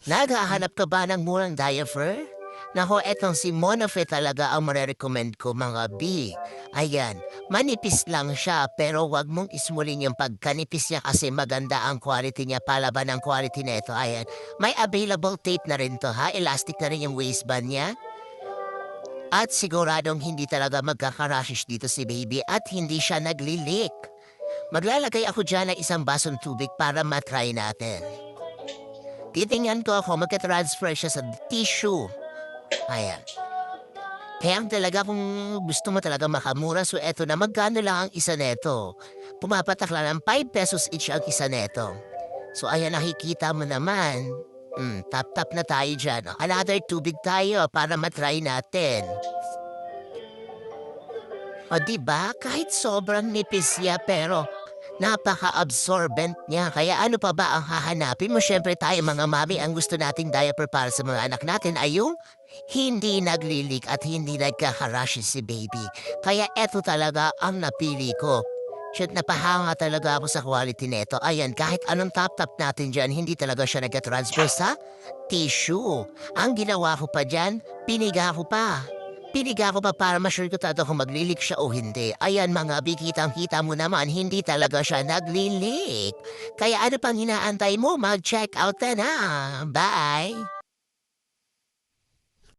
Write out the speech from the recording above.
Naghahanap ka ba ng murang diaper? Naku, etong si Monofit talaga ang marerecommend ko mga B. Ayan, manipis lang siya pero wag mong ismulin yung pagkanipis niya kasi maganda ang quality niya, palaban ang quality nito. Ayan, may available tape na rin to ha, elastic na rin yung waistband niya. At siguradong hindi talaga magkakarashes dito si baby at hindi siya nagli-leak. Maglalagay ako dyan ng isang basong tubig para matry natin. Titingnan ko ako magka-transfer siya sa tissue. Ayan. Kaya ang talaga kung gusto mo talaga makamura, so eto na magkano lang ang isa neto. Pumapatak lang ng 5 pesos each ang isa neto. So ayan, nakikita mo naman. Tap-tap na tayo dyan. Another tubig tayo para matry natin. O diba, kahit sobrang nipis niya pero napaka-absorbent niya. Kaya ano pa ba ang hahanapin mo? Siyempre tayo mga mami, ang gusto nating diaper para sa mga anak natin ay yung hindi naglilik at hindi nagkakarashes si baby. Kaya eto talaga ang napili ko. Shit, napahanga talaga ako sa quality nito. Ayan, kahit anong tap-tap natin dyan, hindi talaga siya nagka-transfer sa tissue. Ang ginawa ko pa dyan, Piniga ko pa para ma-sure ko talaga kung maglilik siya o hindi. Ayan mga bikitang-kita mo naman, hindi talaga siya naglilik. Kaya ano pang inaantay mo? Mag-check out ka na. Bye!